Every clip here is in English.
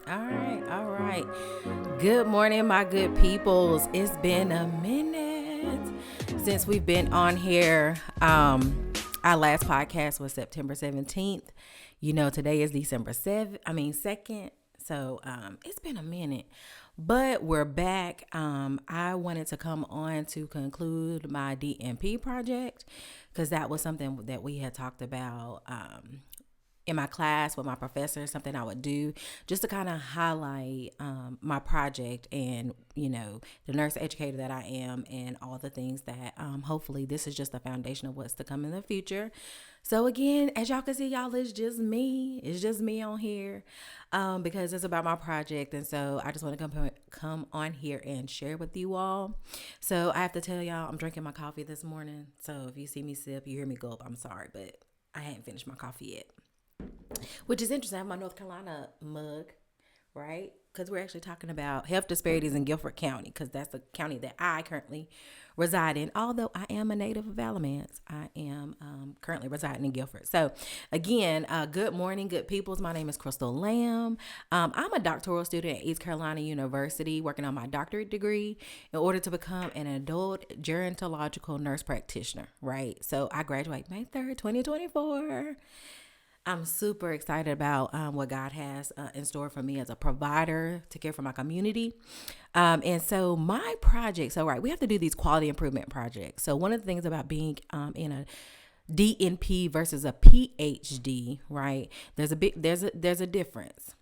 All right, all right. Good morning, my good peoples. It's been a minute since we've been on here. Our last podcast was September 17th. Today is December 7th, 2nd. So it's been a minute. But we're back. I wanted to come on to conclude my DNP project because that was something that we had talked about in my class with my professor, something I would do just to kind of highlight my project and, the nurse educator that I am and all the things that hopefully this is just the foundation of what's to come in the future. So again, as y'all can see, y'all, it's just me. It's just me on here because it's about my project. And so I just want to come on here and share with you all. So I have to tell y'all, I'm drinking my coffee this morning. So if you see me sip, you hear me gulp, I'm sorry, but I hadn't finished my coffee yet. Which is interesting. I have my North Carolina mug, right? Because we're actually talking about health disparities in Guilford County, because that's the county that I currently reside in. Although I am a native of Alamance, I am currently residing in Guilford. So, again, good morning, good peoples. My name is Crystal Lamb. I'm a doctoral student at East Carolina University, working on my doctorate degree in order to become an adult gerontological nurse practitioner, right? So, I graduate May 3rd, 2024. I'm super excited about what God has in store for me as a provider to care for my community. And so my project, right, we have to do these quality improvement projects. So one of the things about being in a DNP versus a PhD, right? There's a difference.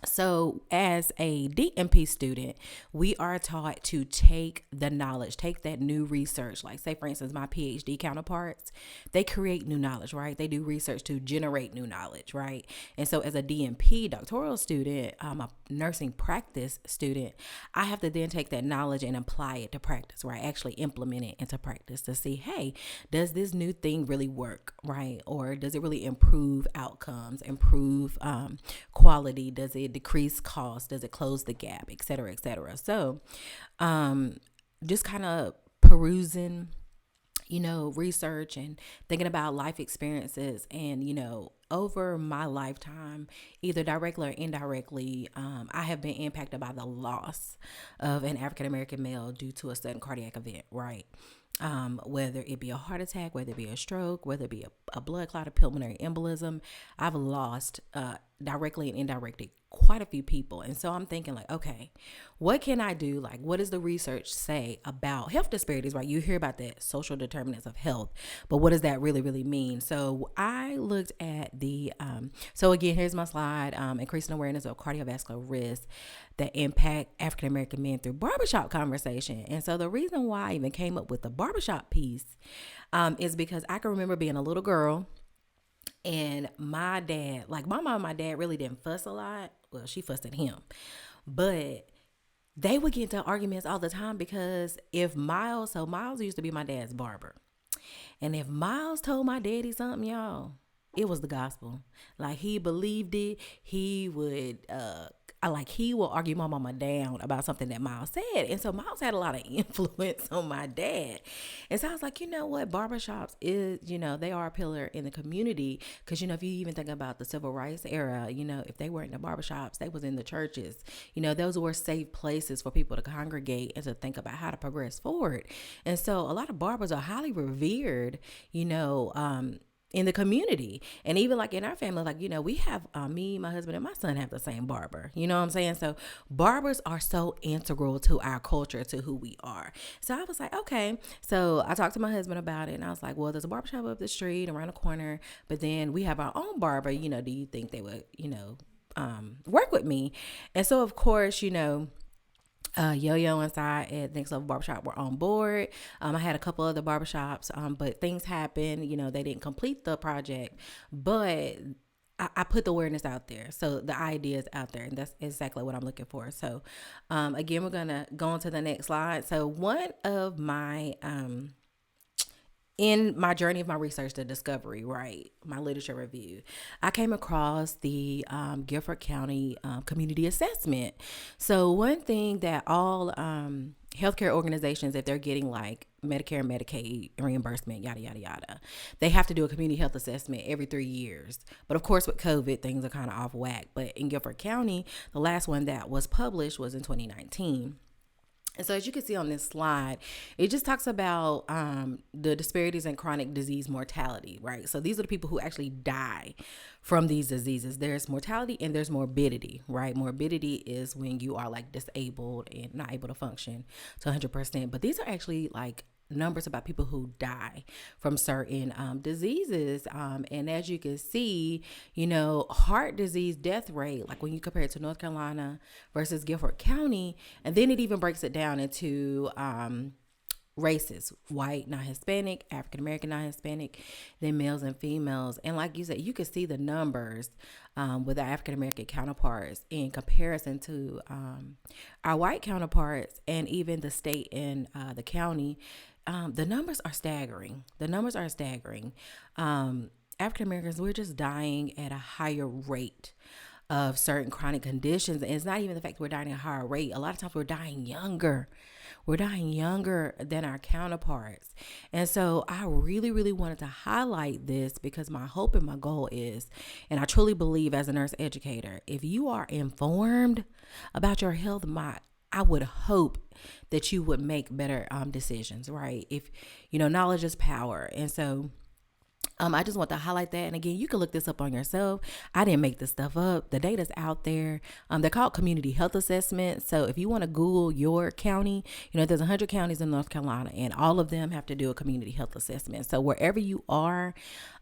So, as a DMP student, we are taught to take the knowledge, take that new research. Like, say, for instance, my PhD counterparts, they create new knowledge, right? They do research to generate new knowledge, right? And so, as a DMP doctoral student, a nursing practice student, I have to then take that knowledge and apply it to practice, right? Actually implement it into practice to see, hey, does this new thing really work, right? Or does it really improve outcomes, improve quality? Does it decrease cost? Does it close the gap, et cetera, et cetera? So just kind of perusing, research and thinking about life experiences and, over my lifetime, either directly or indirectly, I have been impacted by the loss of an African American male due to a sudden cardiac event, right? Whether it be a heart attack, whether it be a stroke, whether it be a blood clot, a pulmonary embolism, I've lost directly and indirectly quite a few people. And so I'm thinking like, okay, what can I do? Like, what does the research say about health disparities, right? You hear about that social determinants of health, but what does that really, really mean? So I looked at so again, here's my slide, increasing awareness of cardiovascular risk that impact African American men through barbershop conversation. And so the reason why I even came up with the barbershop piece is because I can remember being a little girl and my dad, like my mom and my dad really didn't fuss a lot. Well, she fussed at him. But they would get into arguments all the time because Miles used to be my dad's barber. And if Miles told my daddy something, y'all, it was the gospel. Like he believed it. He would he will argue my mama down about something that Miles said. And so Miles had a lot of influence on my dad. And so I was like, you know what? Barbershops is, they are a pillar in the community. Because, if you even think about the civil rights era, if they weren't in the barbershops, they was in the churches. Those were safe places for people to congregate and to think about how to progress forward. And so a lot of barbers are highly revered, in the community. And even like in our family, like, we have me, my husband, and my son have the same barber. You know what I'm saying? So barbers are so integral to our culture, to who we are. So I was like, okay. So I talked to my husband about it and I was like, well, there's a barbershop up the street around the corner, but then we have our own barber. Do you think they would, work with me? And so of course, Yo-Yo inside at Next Level Barbershop were on board. I had a couple other barbershops, but things happened. They didn't complete the project, but I put the awareness out there. So the idea is out there, and that's exactly what I'm looking for. So again, we're going to go on to the next slide. So one of my in my journey of my research, the discovery, right, my literature review, I came across the Guilford County community assessment. So one thing that all healthcare organizations, if they're getting like Medicare and Medicaid reimbursement, yada, yada, yada. They have to do a community health assessment every 3 years. But of course, with COVID, things are kind of off whack. But in Guilford County, the last one that was published was in 2019. And so as you can see on this slide, it just talks about the disparities in chronic disease mortality, right? So these are the people who actually die from these diseases. There's mortality and there's morbidity, right? Morbidity is when you are like disabled and not able to function to 100%. But these are actually like numbers about people who die from certain diseases. And as you can see, heart disease death rate, like when you compare it to North Carolina versus Guilford County, and then it even breaks it down into races: white, non-Hispanic, African-American, non-Hispanic, then males and females. And like you said, you can see the numbers with our African-American counterparts in comparison to our white counterparts, and even the state and the county. The numbers are staggering. African Americans, we're just dying at a higher rate of certain chronic conditions. And it's not even the fact that we're dying at a higher rate. A lot of times we're dying younger. We're dying younger than our counterparts. And so I really, really wanted to highlight this because my hope and my goal is, and I truly believe as a nurse educator, if you are informed about your health, I would hope that you would make better decisions, right? If, knowledge is power. And so I just want to highlight that. And again, you can look this up on yourself. I didn't make this stuff up. The data's out there. They're called community health assessments. So if you want to Google your county, there's 100 counties in North Carolina, and all of them have to do a community health assessment. So wherever you are,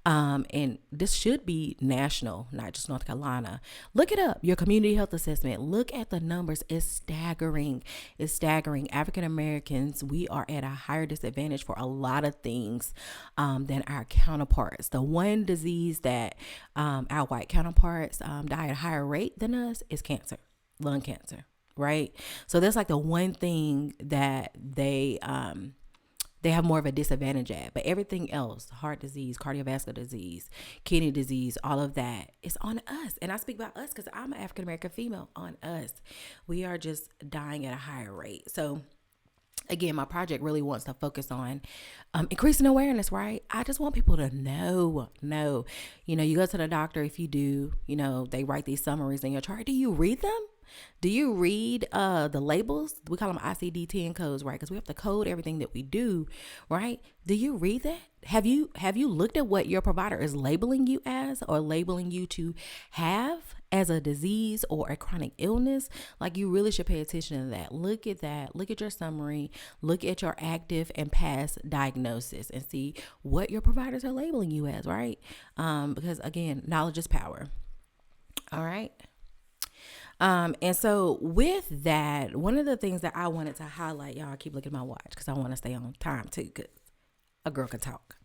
and this should be national, not just North Carolina, look it up, your community health assessment. Look at the numbers. It's staggering. African Americans, we are at a higher disadvantage for a lot of things than our counterparts. The one disease that our white counterparts die at a higher rate than us is cancer, lung cancer, right? So that's like the one thing that they have more of a disadvantage at. But everything else, heart disease, cardiovascular disease, kidney disease, all of that is on us. And I speak about us because I'm an African-American female. On us. We are just dying at a higher rate. So again, my project really wants to focus on increasing awareness, right? I just want people to know. You go to the doctor. If you do, they write these summaries in your chart. Do you read them? Do you read the labels? We call them ICD-10 codes, right? Because we have to code everything that we do, right? Do you read that? Have you looked at what your provider is labeling you as, or labeling you to have as a disease or a chronic illness? Like, you really should pay attention to that. Look at that. Look at your summary. Look at your active and past diagnosis and see what your providers are labeling you as, right? Because again, knowledge is power. All right. And so with that, one of the things that I wanted to highlight, y'all, I keep looking at my watch because I want to stay on time too, because a girl can talk,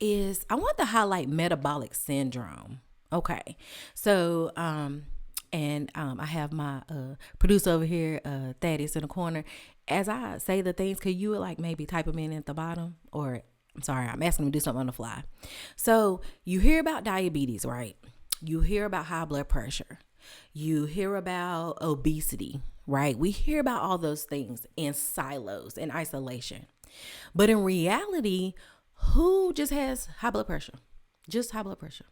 is I want to highlight metabolic syndrome. Okay. So, I have my producer over here, Thaddeus, in the corner. As I say the things, could you like maybe type them in at the bottom? Or I'm sorry, I'm asking him to do something on the fly. So you hear about diabetes, right? You hear about high blood pressure. You hear about obesity, right? We hear about all those things in silos, in isolation. But in reality, who just has high blood pressure? Just high blood pressure.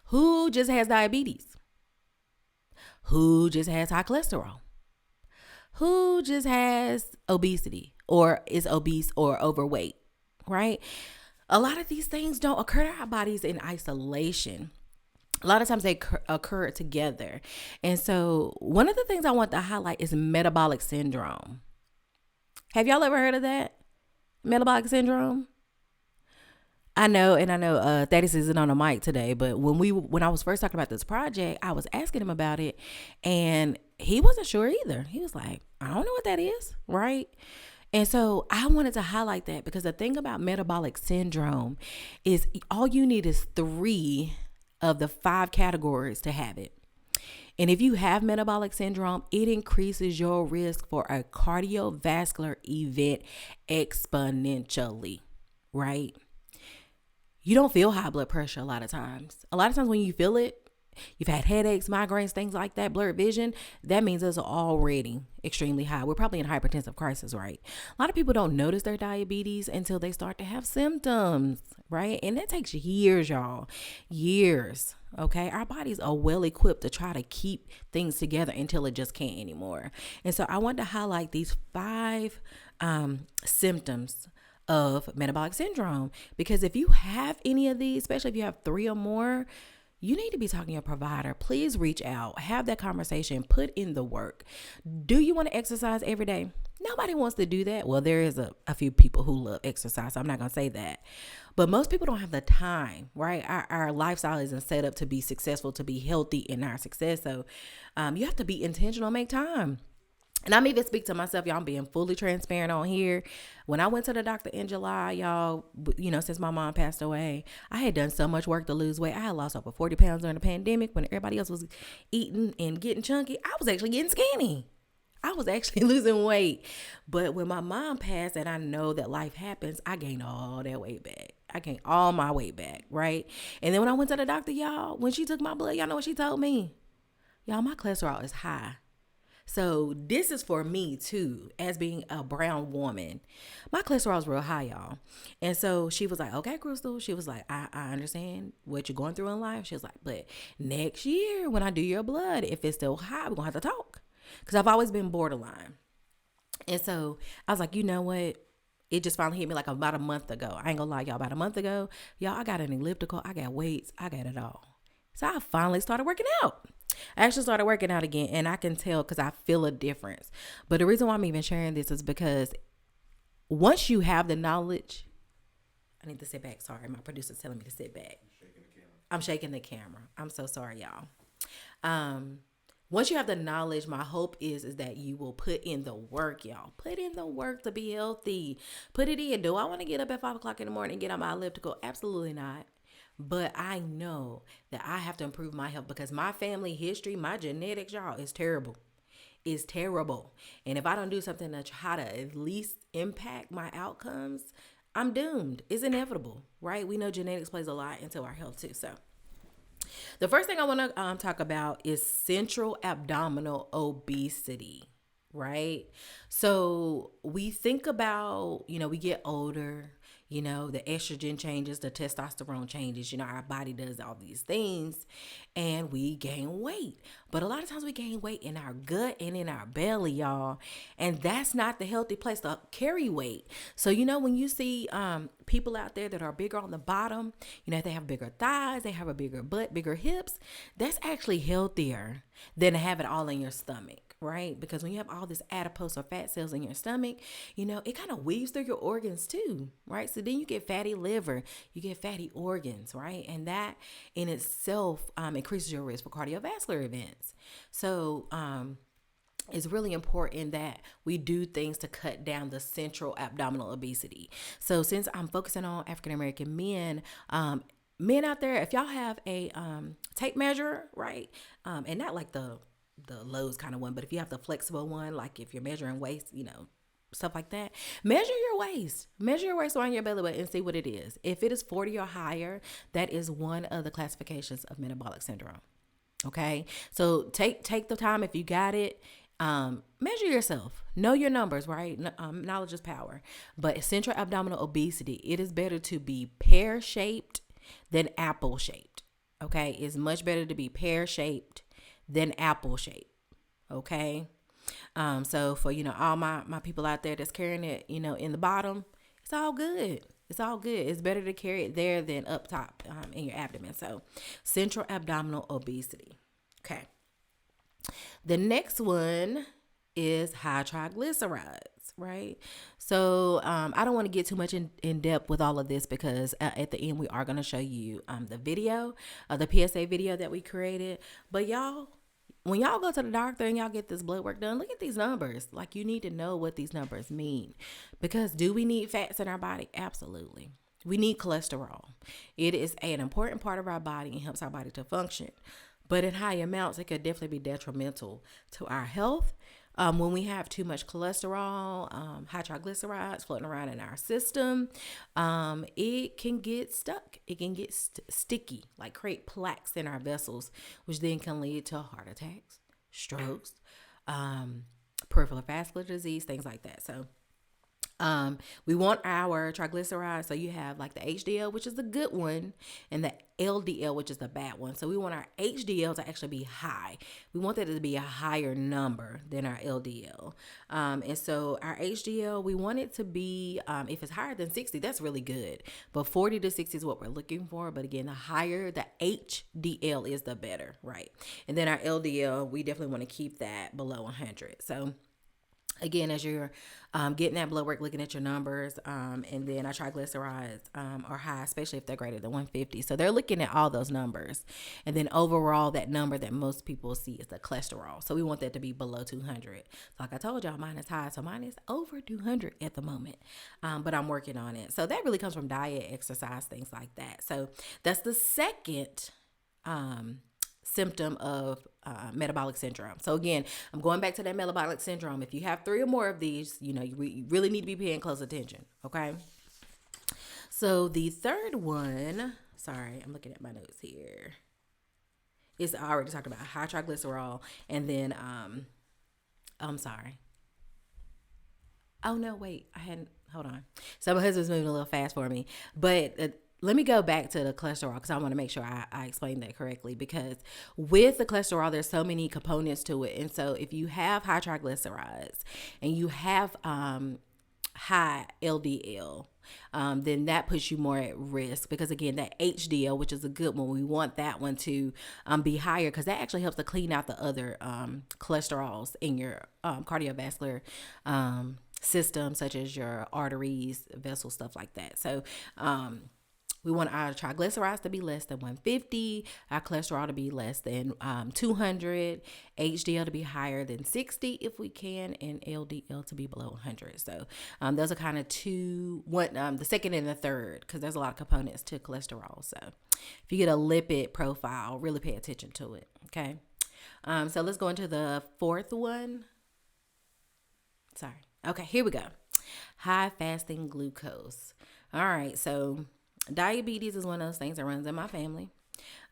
Who just has diabetes? Who just has high cholesterol? Who just has obesity or is obese or overweight, right? A lot of these things don't occur to our bodies in isolation. A lot of times they occur together. And so one of the things I want to highlight is metabolic syndrome. Have y'all ever heard of that? Metabolic syndrome? I know Thaddeus isn't on the mic today, but when I was first talking about this project, I was asking him about it, and he wasn't sure either. He was like, I don't know what that is, right? And so I wanted to highlight that because the thing about metabolic syndrome is all you need is 3 of the 5 categories to have it. And if you have metabolic syndrome, it increases your risk for a cardiovascular event exponentially, right? You don't feel high blood pressure a lot of times. A lot of times when you feel it, you've had headaches, migraines, things like that, blurred vision, that means it's already extremely high. We're probably in hypertensive crisis, right? A lot of people don't notice their diabetes until they start to have symptoms, right? And that takes years, y'all. Years. Okay, our bodies are well equipped to try to keep things together until it just can't anymore. And so I want to highlight these 5 symptoms of metabolic syndrome, because if you have any of these, especially if you have 3 or more, you need to be talking to your provider. Please reach out, have that conversation, put in the work. Do you want to exercise every day? Nobody wants to do that. Well, there is a few people who love exercise, so I'm not going to say that. But most people don't have the time, right? Our lifestyle isn't set up to be successful, to be healthy in our success. So you have to be intentional, make time. And I'm even speak to myself, y'all. I'm being fully transparent on here. When I went to the doctor in July, y'all, since my mom passed away, I had done so much work to lose weight. I had lost over 40 pounds during the pandemic when everybody else was eating and getting chunky. I was actually getting skinny. I was actually losing weight. But when my mom passed, and I know that life happens, I gained all that weight back. I gained all my weight back, right? And then when I went to the doctor, y'all, when she took my blood, y'all know what she told me? Y'all, my cholesterol is high. So this is for me too, as being a brown woman. My cholesterol is real high, y'all. And so she was like, okay, Crystal. She was like, I understand what you're going through in life. She was like, but next year when I do your blood, if it's still high, we're going to have to talk. Because I've always been borderline. And so I was like, you know what? It just finally hit me like about a month ago. I ain't gonna lie, y'all. About a month ago, y'all, I got an elliptical. I got weights. I got it all. So I finally started working out. I actually started working out again, and I can tell because I feel a difference. But the reason why I'm even sharing this is because once you have the knowledge, I need to sit back. Sorry, my producer's telling me to sit back. I'm shaking the camera. I'm so sorry, y'all. Once you have the knowledge, my hope is that you will put in the work, y'all. Put in the work to be healthy. Put it in. Do I want to get up at 5 o'clock in the morning and get on my elliptical? Absolutely not. But I know that I have to improve my health because my family history, my genetics, y'all, is terrible. It's terrible. And if I don't do something to try to at least impact my outcomes, I'm doomed. It's inevitable, right? We know genetics plays a lot into our health too. So the first thing I want to talk about is central abdominal obesity, right? So we think about, we get older, the estrogen changes, the testosterone changes, our body does all these things and we gain weight. But a lot of times we gain weight in our gut and in our belly, y'all. And that's not the healthy place to carry weight. So, when you see people out there that are bigger on the bottom, they have bigger thighs, they have a bigger butt, bigger hips, that's actually healthier than to have it all in your stomach. Right? Because when you have all this adipose or fat cells in your stomach, it kind of weaves through your organs too, right? So then you get fatty liver, you get fatty organs, right? And that in itself increases your risk for cardiovascular events. So it's really important that we do things to cut down the central abdominal obesity. So since I'm focusing on African-American men, men out there, if y'all have a tape measure, right? And not like the Lowe's kind of one, but if you have the flexible one, like if you're measuring waist, stuff like that, measure your waist on your belly button and see what it is. If it is 40 or higher, that is one of the classifications of metabolic syndrome. Okay. So take the time. If you got it, measure yourself, know your numbers, right? Knowledge is power. But central abdominal obesity, it is better to be pear-shaped than apple-shaped. Okay. It's much better to be pear-shaped than apple shape. Okay. So for, all my people out there that's carrying it, in the bottom, it's all good. It's all good. It's better to carry it there than up top in your abdomen. So central abdominal obesity. Okay. The next one is high triglycerides, right? So I don't want to get too much in depth with all of this because at the end we are going to show you the video, the PSA video that we created. But y'all, when y'all go to the doctor and y'all get this blood work done, look at these numbers. Like, you need to know what these numbers mean. Because do we need fats in our body? Absolutely. We need cholesterol. It is an important part of our body and helps our body to function. But in high amounts, it could definitely be detrimental to our health. When we have too much cholesterol, high triglycerides floating around in our system, it can get stuck. It can get sticky, like create plaques in our vessels, which then can lead to heart attacks, strokes, peripheral vascular disease, things like that. So we want our triglycerides. So you have like the HDL, which is the good one, and the LDL, which is the bad one. So we want our HDL to actually be high. We want that to be a higher number than our LDL. And so our HDL, we want it to be, if it's higher than 60, that's really good. But 40 to 60 is what we're looking for. But again, the higher the HDL is, the better, right? And then our LDL, we definitely want to keep that below 100. So again, as you're getting that blood work, looking at your numbers, and then our triglycerides are high, especially if they're greater than 150. So they're looking at all those numbers. And then overall, that number that most people see is the cholesterol. So we want that to be below 200. So like I told y'all, mine is high. So mine is over 200 at the moment. But I'm working on it. So that really comes from diet, exercise, things like that. So that's the second symptom of metabolic syndrome. So again, I'm going back to that metabolic syndrome. If you have 3 or more of these, you really need to be paying close attention. Okay. So the third one, sorry, I'm looking at my notes here. Is I already talked about high triglycerol, and then I'm sorry. Oh no, wait, hold on. So my husband's moving a little fast for me, but let me go back to the cholesterol because I want to make sure I explain that correctly, because with the cholesterol, there's so many components to it. And so if you have high triglycerides and you have high LDL, then that puts you more at risk, because again, that HDL, which is a good one, we want that one to be higher, because that actually helps to clean out the other cholesterols in your cardiovascular system, such as your arteries, vessels, stuff like that. So we want our triglycerides to be less than 150, our cholesterol to be less than 200, HDL to be higher than 60 if we can, and LDL to be below 100. So those are kind of the second and the third, because there's a lot of components to cholesterol. So if you get a lipid profile, really pay attention to it. Okay. So let's go into the fourth one. Sorry. Okay, here we go. High fasting glucose. All right, so diabetes is one of those things that runs in my family.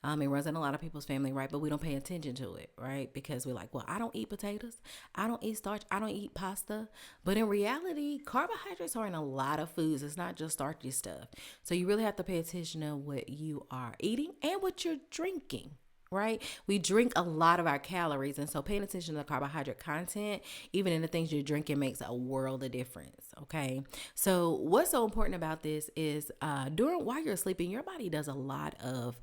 It runs in a lot of people's family, right? But we don't pay attention to it, right? Because we're like, well, I don't eat potatoes. I don't eat starch. I don't eat pasta. But in reality, carbohydrates are in a lot of foods. It's not just starchy stuff. So you really have to pay attention to what you are eating and what you're drinking. Right? We drink a lot of our calories. And so paying attention to the carbohydrate content, even in the things you're drinking, makes a world of difference. Okay. So what's so important about this is while you're sleeping, your body does a lot of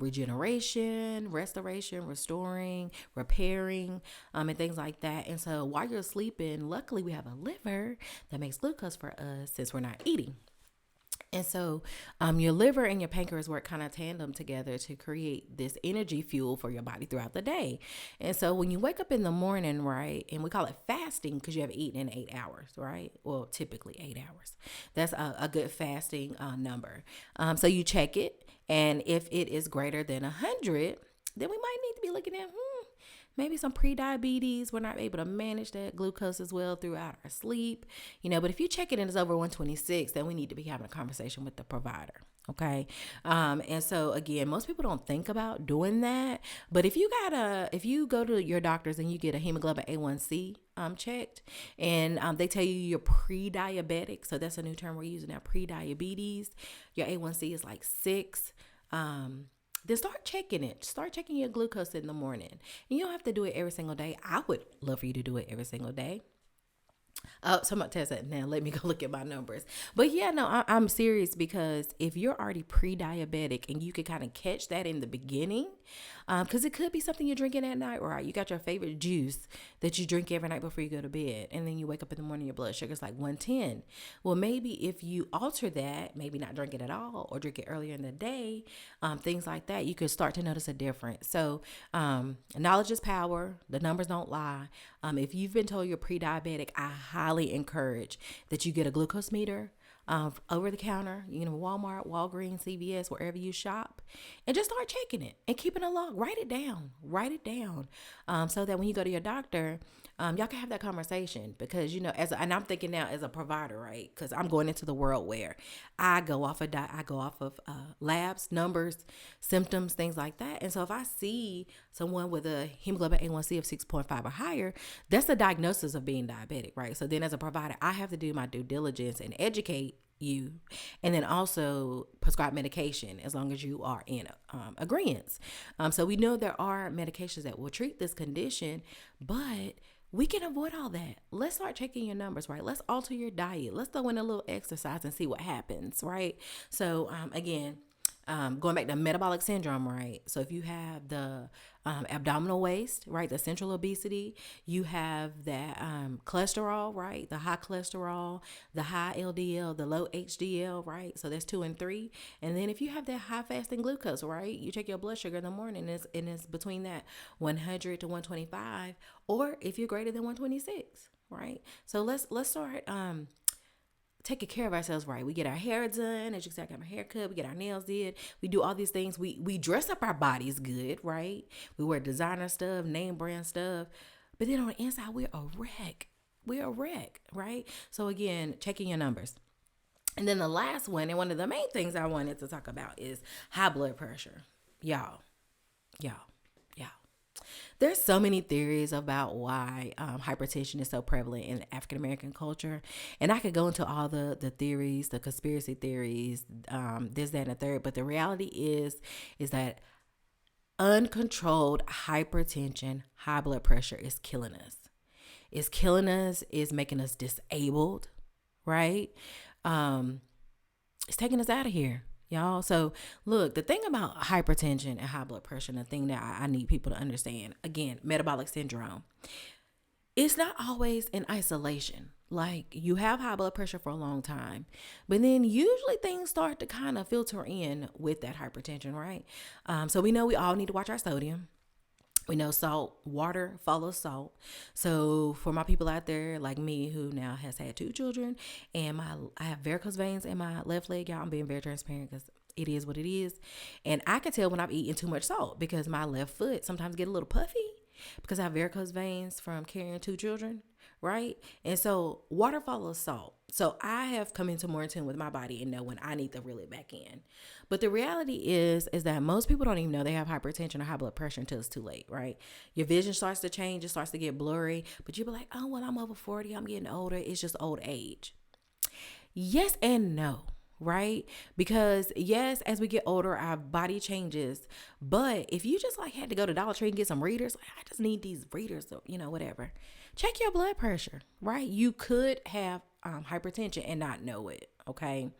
regeneration, restoration, restoring, repairing, and things like that. And so while you're sleeping, luckily we have a liver that makes glucose for us since we're not eating. And so your liver and your pancreas work kind of tandem together to create this energy fuel for your body throughout the day. And so when you wake up in the morning, right, and we call it fasting because you have eaten in 8 hours, right? Well, typically 8 hours. That's a good fasting number. So you check it. And if it is greater than 100, then we might need to be looking at, maybe some pre-diabetes. We're not able to manage that glucose as well throughout our sleep, but if you check it and it's over 126, then we need to be having a conversation with the provider. Okay. And so again, most people don't think about doing that, but if you go to your doctors and you get a hemoglobin A1C checked, and they tell you you're pre-diabetic, so that's a new term we're using now, pre-diabetes, your A1C is like 6, then start checking it. Start checking your glucose in the morning. And you don't have to do it every single day. I would love for you to do it every single day. So I'm going to test that now. Let me go look at my numbers. But yeah, no, I'm serious, because if you're already pre-diabetic and you can kind of catch that in the beginning, because it could be something you're drinking at night, right? You got your favorite juice that you drink every night before you go to bed, and then you wake up in the morning, your blood sugar is like 110. Well, maybe if you alter that, maybe not drink it at all or drink it earlier in the day, things like that, you could start to notice a difference. So knowledge is power. The numbers don't lie. If you've been told you're pre-diabetic, I highly encourage that you get a glucose meter. over the counter, Walmart, Walgreens, CVS, wherever you shop, and just start checking it and keeping a log. Write it down. So that when you go to your doctor, y'all can have that conversation, because and I'm thinking now as a provider, right? Because I'm going into the world where I go off of labs, numbers, symptoms, things like that. And so if I see someone with a hemoglobin A1C of 6.5 or higher, that's a diagnosis of being diabetic, right? So then as a provider, I have to do my due diligence and educate you, and then also prescribe medication as long as you are in agreement. So we know there are medications that will treat this condition, but we can avoid all that. Let's start checking your numbers, right? Let's alter your diet. Let's throw in a little exercise and see what happens, right? So again, going back to metabolic syndrome, right? So if you have the abdominal waist, right, the central obesity, you have that cholesterol, right, the high cholesterol, the high LDL, the low HDL, right? So that's 2 and 3. And then if you have that high fasting glucose, right, you check your blood sugar in the morning, and it's between that 100 to 125, or if you're greater than 126, right? So let's start taking care of ourselves, right? We get our hair done, as you said, I got my hair cut, we get our nails did, we do all these things, we dress up our bodies good, right? We wear designer stuff, name brand stuff, but then on the inside, we're a wreck, right? So again, checking your numbers. And then the last one, and one of the main things I wanted to talk about, is high blood pressure. Y'all. There's so many theories about why hypertension is so prevalent in African American culture, and I could go into all the theories, the conspiracy theories, this, that, and the third. But the reality is that uncontrolled hypertension, high blood pressure, is killing us. It's killing us. It's making us disabled, right? It's taking us out of here, y'all. So look, the thing about hypertension and high blood pressure, and the thing that I need people to understand, again, metabolic syndrome, it's not always in isolation. Like, you have high blood pressure for a long time, but then usually things start to kind of filter in with that hypertension, right? So we know we all need to watch our sodium. We know water follows salt. So for my people out there like me, who now has had 2 children, and I have varicose veins in my left leg, y'all, I'm being very transparent because it is what it is. And I can tell when I'm eating too much salt, because my left foot sometimes get a little puffy because I have varicose veins from carrying 2 children, right? And so water follows salt. So I have come into more in tune with my body and know when I need to reel it back in. But the reality is that most people don't even know they have hypertension or high blood pressure until it's too late, right? Your vision starts to change. It starts to get blurry. But you be like, oh, well, I'm over 40. I'm getting older. It's just old age. Yes and no. Right? Because yes, as we get older, our body changes. But if you just had to go to Dollar Tree and get some readers, I just need these readers, whatever. Check your blood pressure, right? You could have hypertension and not know it. Okay.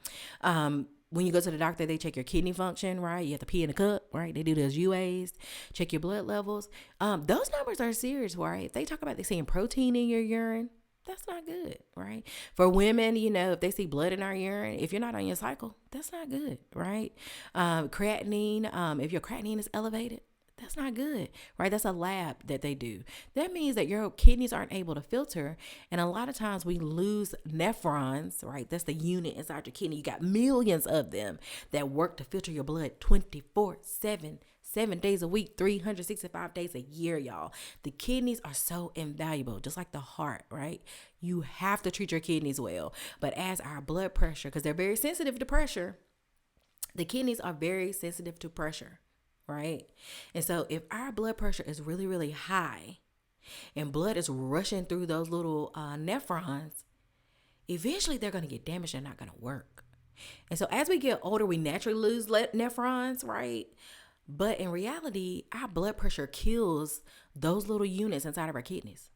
When you go to the doctor, they check your kidney function, right? You have to pee in a cup, right? They do those UAs, check your blood levels. Those numbers are serious, right? If they talk about they seeing protein in your urine, that's not good, right? For women, if they see blood in our urine, if you're not on your cycle, that's not good, right? Creatinine, if your creatinine is elevated, that's not good, right? That's a lab that they do. That means that your kidneys aren't able to filter. And a lot of times we lose nephrons, right? That's the unit inside your kidney. You got millions of them that work to filter your blood 24/7. 7 days a week, 365 days a year, y'all. The kidneys are so invaluable, just like the heart, right? You have to treat your kidneys well. But as our blood pressure, because they're very sensitive to pressure, the kidneys are very sensitive to pressure, right? And so if our blood pressure is really, really high and blood is rushing through those little nephrons, eventually they're going to get damaged and not going to work. And so as we get older, we naturally lose nephrons, right? But in reality, our blood pressure kills those little units inside of our kidneys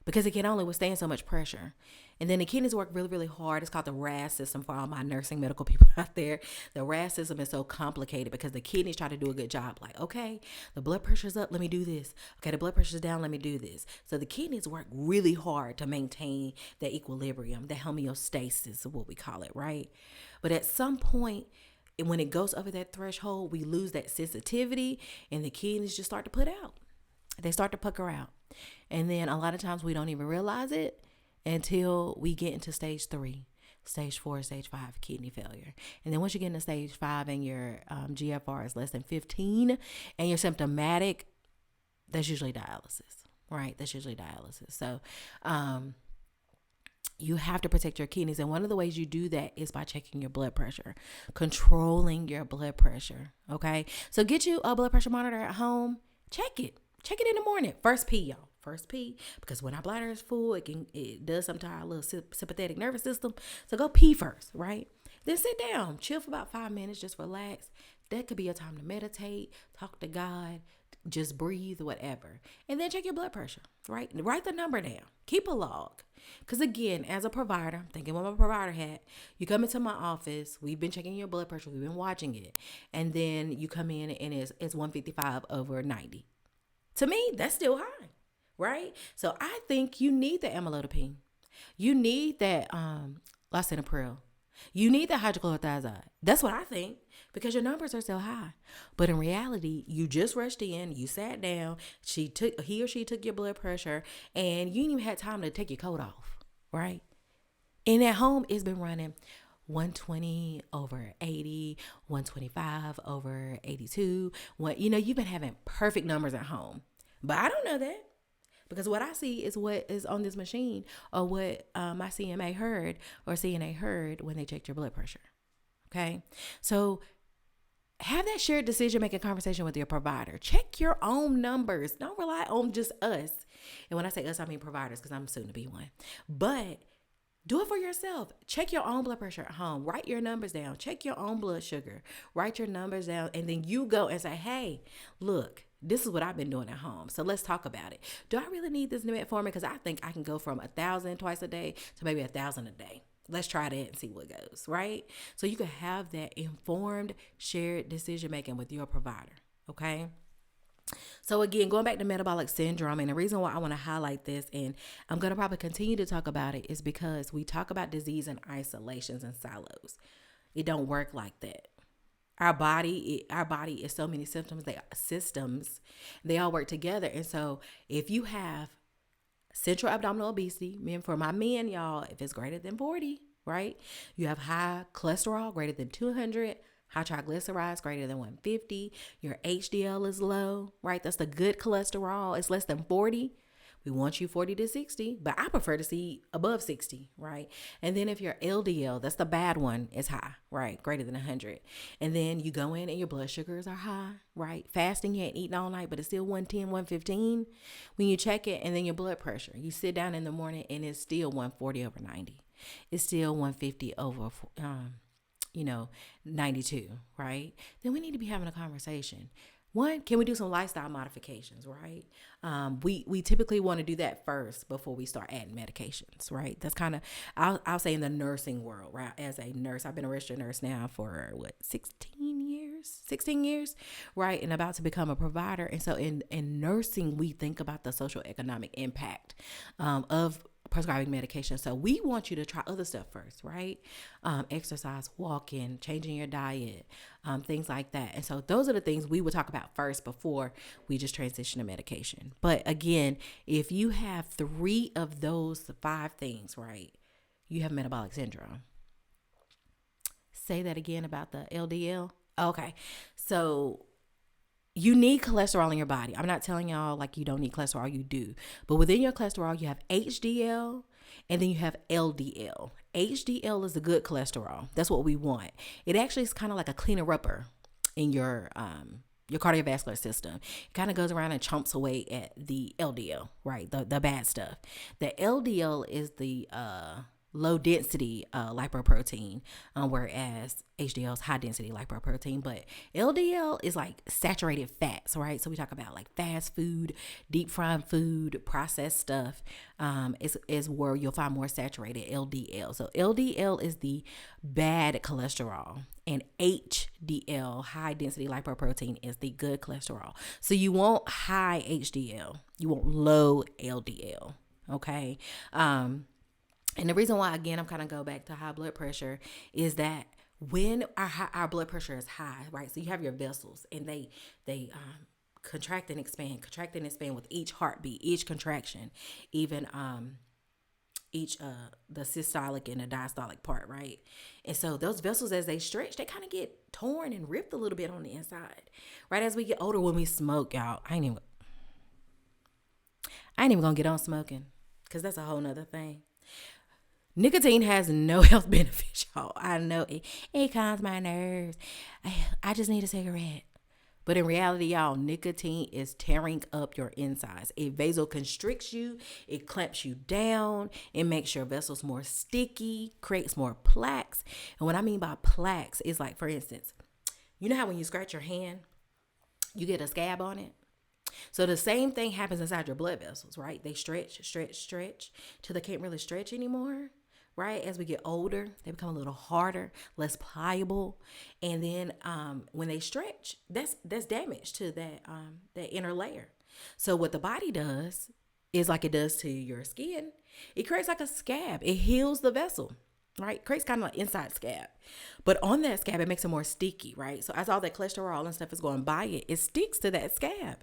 because it can only withstand so much pressure. And then the kidneys work really, really hard. It's called the RAS system for all my nursing medical people out there. The RAS system is so complicated because the kidneys try to do a good job. Like, okay, the blood pressure's up, let me do this. Okay, the blood pressure's down, let me do this. So the kidneys work really hard to maintain that equilibrium, the homeostasis is what we call it, right? But at some point, when it goes over that threshold, we lose that sensitivity and the kidneys just start to put out. They start to pucker out. And then a lot of times we don't even realize it until we get into stage 3. stage 4, stage 5 kidney failure. And then once you get into stage 5 and your GFR is less than 15 and you're symptomatic, that's usually dialysis, right? That's usually dialysis. So, you have to protect your kidneys. And one of the ways you do that is by checking your blood pressure, controlling your blood pressure. Okay. So get you a blood pressure monitor at home. Check it. Check it in the morning. First pee, y'all. First pee. Because when our bladder is full, it does something to our little sympathetic nervous system. So go pee first, right? Then sit down. Chill for about 5 minutes. Just relax. That could be a time to meditate, talk to God, just breathe, whatever. And then check your blood pressure, right? Write the number down. Keep a log. Because again, as a provider, thinking with my provider hat, you come into my office, we've been checking your blood pressure, we've been watching it. And then you come in and it's 155 over 90. To me, that's still high, right? So I think you need the amlodipine. You need that lisinopril. You need the hydrochlorothiazide. That's what I think, because your numbers are so high. But in reality, you just rushed in, you sat down, he or she took your blood pressure, and you didn't even have time to take your coat off, right? And at home, it's been running 120 over 80, 125 over 82. You've been having perfect numbers at home. But I don't know that. Because what I see is what is on this machine, or what my CMA heard or CNA heard when they checked your blood pressure. Okay? So have that shared decision-making conversation with your provider. Check your own numbers. Don't rely on just us. And when I say us, I mean providers, because I'm soon to be one. But do it for yourself. Check your own blood pressure at home. Write your numbers down. Check your own blood sugar. Write your numbers down. And then you go and say, hey, look, this is what I've been doing at home. So let's talk about it. Do I really need this metformin? Because I think I can go from 1,000 twice a day to maybe 1,000 a day. Let's try that and see what goes, right? So you can have that informed, shared decision-making with your provider, okay? So again, going back to metabolic syndrome, and the reason why I want to highlight this, and I'm going to probably continue to talk about it, is because we talk about disease in isolations and silos. It don't work like that. Our body is so many systems. They all work together. And so if you have central abdominal obesity, for my men, y'all, if it's greater than 40, right? You have high cholesterol, greater than 200, high triglycerides, greater than 150. Your HDL is low, right? That's the good cholesterol. It's less than 40. We want you 40 to 60, but I prefer to see above 60, right? And then if your LDL, that's the bad one, is high, right? Greater than 100. And then you go in and your blood sugars are high, right? Fasting, you ain't eating all night, but it's still 110, 115. When you check it, and then your blood pressure, you sit down in the morning and it's still 140 over 90. It's still 150 over, 92, right? Then we need to be having a conversation. One, can we do some lifestyle modifications, right? We typically want to do that first before we start adding medications, right? That's kind of, I'll say in the nursing world, right? As a nurse, I've been a registered nurse now for 16 years, right? And about to become a provider. And so in nursing, we think about the social economic impact of prescribing medication. So we want you to try other stuff first, right? Exercise, walking, changing your diet, things like that. And so those are the things we would talk about first before we just transition to medication. But again, if you have 3 of those 5 things, right, you have metabolic syndrome. Say that again about the LDL. Okay. So you need cholesterol in your body. I'm not telling y'all like you don't need cholesterol. You do. But within your cholesterol, you have HDL and then you have LDL. HDL is the good cholesterol. That's what we want. It actually is kind of like a cleaner upper in your cardiovascular system. It kind of goes around and chomps away at the LDL, right? The bad stuff. The LDL is the low density lipoprotein, whereas HDL is high density lipoprotein. But LDL is like saturated fats, right? So we talk about like fast food, deep fried food, processed stuff, is where you'll find more saturated LDL. So LDL is the bad cholesterol, and HDL, high density lipoprotein, is the good cholesterol. So you want high HDL, you want low LDL, okay? And the reason why, again, I'm kind of go back to high blood pressure is that when our blood pressure is high, right? So you have your vessels and they contract and expand with each heartbeat, each contraction, even the systolic and the diastolic part, right? And so those vessels, as they stretch, they kind of get torn and ripped a little bit on the inside. Right as we get older, when we smoke, y'all, I ain't even gonna get on smoking, because that's a whole nother thing. Nicotine has no health benefits, y'all. I know it calms my nerves. I just need a cigarette. But in reality, y'all, nicotine is tearing up your insides. It vasoconstricts you. It clamps you down. It makes your vessels more sticky, creates more plaques. And what I mean by plaques is like, for instance, you know how when you scratch your hand, you get a scab on it? So the same thing happens inside your blood vessels, right? They stretch till they can't really stretch anymore, right? As we get older, they become a little harder, less pliable, and then when they stretch, that's damage to that inner layer. So what the body does is like it does to your skin. It creates like a scab. It heals the vessel. Right? Creates kind of like inside scab. But on that scab, it makes it more sticky, right? So as all that cholesterol and stuff is going by it, it sticks to that scab.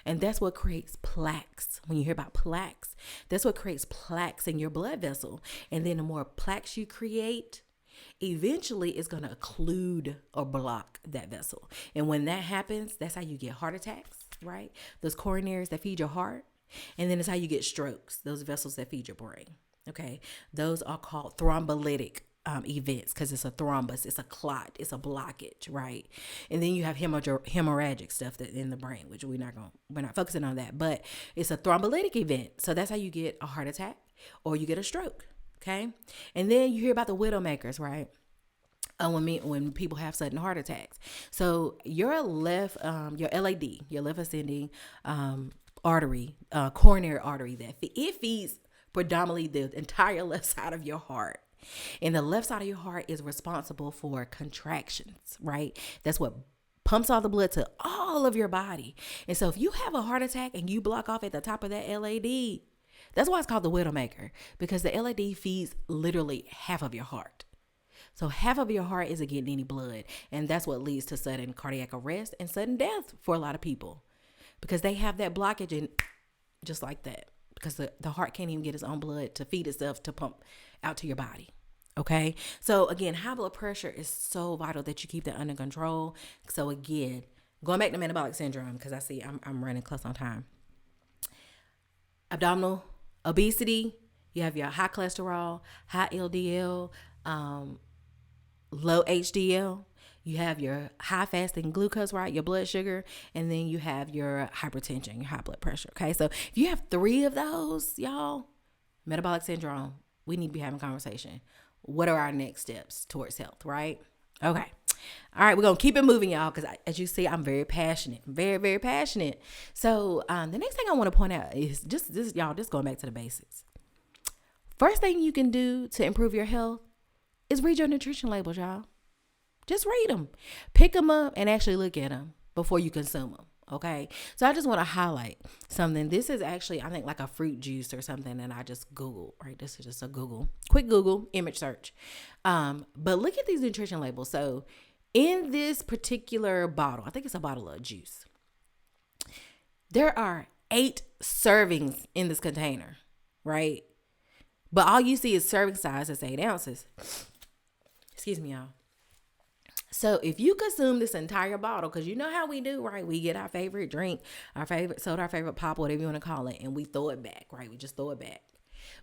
And that's what creates plaques. When you hear about plaques, that's what creates plaques in your blood vessel. And then the more plaques you create, eventually it's going to occlude or block that vessel. And when that happens, that's how you get heart attacks, right? Those coronaries that feed your heart. And then it's how you get strokes, those vessels that feed your brain. Okay, those are called thrombolytic events, because it's a thrombus, it's a clot, it's a blockage, right? And then you have hemorrhagic stuff that in the brain, which we're not focusing on that, but it's a thrombolytic event. So that's how you get a heart attack or you get a stroke. Okay, and then you hear about the widowmakers, right? When people have sudden heart attacks. So your left, your LAD, your left ascending artery, coronary artery, it feeds predominantly the entire left side of your heart. And the left side of your heart is responsible for contractions, right? That's what pumps all the blood to all of your body. And so if you have a heart attack and you block off at the top of that LAD, that's why it's called the widowmaker, because the LAD feeds literally half of your heart. So half of your heart isn't getting any blood. And that's what leads to sudden cardiac arrest and sudden death for a lot of people, because they have that blockage, and just like that. Because the heart can't even get its own blood to feed itself to pump out to your body. Okay. So again, high blood pressure is so vital that you keep that under control. So again, going back to metabolic syndrome, because I see I'm running close on time. Abdominal obesity, you have your high cholesterol, high LDL, low HDL. You have your high fasting glucose, right? Your blood sugar. And then you have your hypertension, your high blood pressure. Okay. So if you have 3 of those, y'all, metabolic syndrome, we need to be having a conversation. What are our next steps towards health, right? Okay. All right. We're going to keep it moving, y'all, because as you see, I'm very passionate, very, very passionate. So the next thing I want to point out is just going back to the basics. First thing you can do to improve your health is read your nutrition labels, y'all. Just read them. Pick them up and actually look at them before you consume them. Okay. So I just want to highlight something. This is actually, I think, like a fruit juice or something. And I just Googled, right? This is just a quick Google image search. But look at these nutrition labels. So in this particular bottle, I think it's a bottle of juice, there are 8 servings in this container, right? But all you see is serving size is 8 ounces. Excuse me, y'all. So if you consume this entire bottle, because you know how we do, right? We get our favorite drink, our favorite soda, our favorite pop, whatever you want to call it, and we throw it back, right? We just throw it back.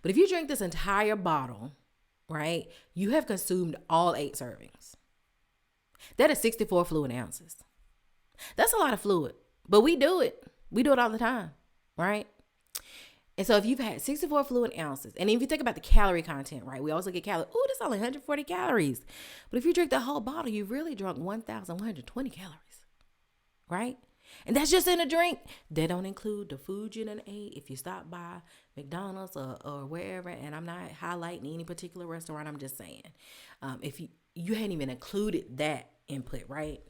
But if you drink this entire bottle, right, you have consumed all 8 servings. That is 64 fluid ounces. That's a lot of fluid, but we do it. We do it all the time, right? And so if you've had 64 fluid ounces, and if you think about the calorie content, right? We always look at calories. Oh, that's only 140 calories. But if you drink the whole bottle, you've really drunk 1,120 calories, right? And that's just in a drink. They don't include the food you done ate. If you stop by McDonald's or wherever, and I'm not highlighting any particular restaurant, I'm just saying, if you hadn't even included that input, right?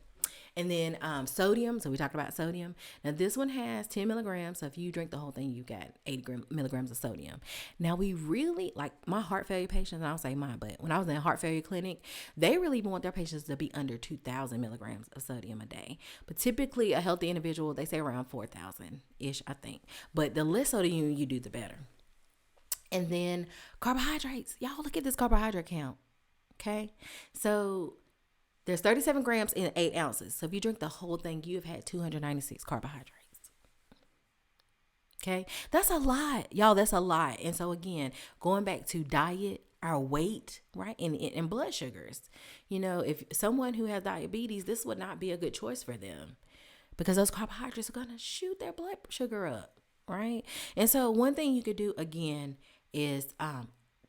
And then sodium. So we talked about sodium. Now this one has 10 milligrams. So if you drink the whole thing, you got 80 milligrams of sodium. Now we really, like my heart failure patients, I don't say mine, but when I was in a heart failure clinic, they really want their patients to be under 2,000 milligrams of sodium a day. But typically a healthy individual, they say around 4,000-ish, I think. But the less sodium you do, the better. And then carbohydrates. Y'all look at this carbohydrate count. Okay. So there's 37 grams in 8 ounces. So if you drink the whole thing, you have had 296 carbohydrates. Okay. That's a lot. Y'all, that's a lot. And so again, going back to diet, our weight, right? And blood sugars. If someone who has diabetes, this would not be a good choice for them because those carbohydrates are going to shoot their blood sugar up, right? And so one thing you could do again is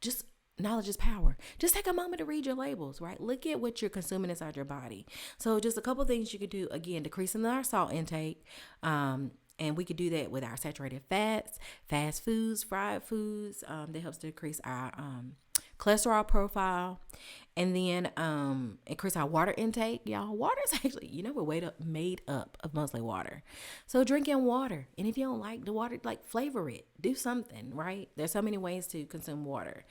just knowledge is power. Just take a moment to read your labels, right? Look at what you're consuming inside your body. So just a couple things you could do, again, decreasing our salt intake. And we could do that with our saturated fats, fast foods, fried foods. That helps to decrease our cholesterol profile. And then increase our water intake. Y'all, water is actually, we're made up of mostly water. So drinking water. And if you don't like the water, flavor it. Do something, right? There's so many ways to consume water.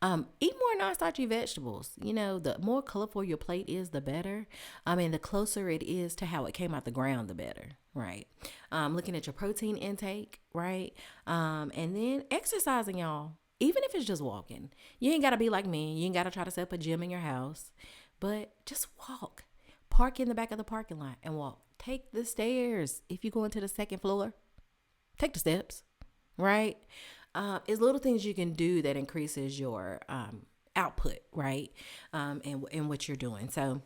Eat more non-starchy vegetables. The more colorful your plate is, the better. The closer it is to how it came out the ground, the better, right? Looking at your protein intake, right? And then exercising, y'all. Even if it's just walking. You ain't got to be like me. You ain't got to try to set up a gym in your house. But just walk. Park in the back of the parking lot and walk. Take the stairs. If you go into the second floor, take the steps, right? It's little things you can do that increases your output, right? And what you're doing. So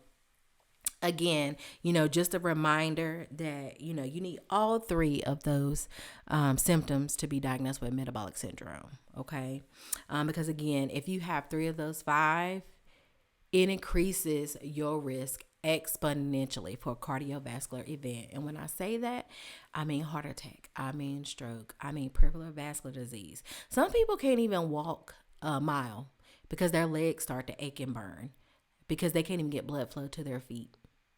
again, just a reminder that, you need all 3 of those symptoms to be diagnosed with metabolic syndrome. Okay. Because again, if you have 3 of those 5, it increases your risk exponentially for a cardiovascular event. And when I say that, I mean heart attack, I mean stroke, I mean peripheral vascular disease. Some people can't even walk a mile because their legs start to ache and burn because they can't even get blood flow to their feet.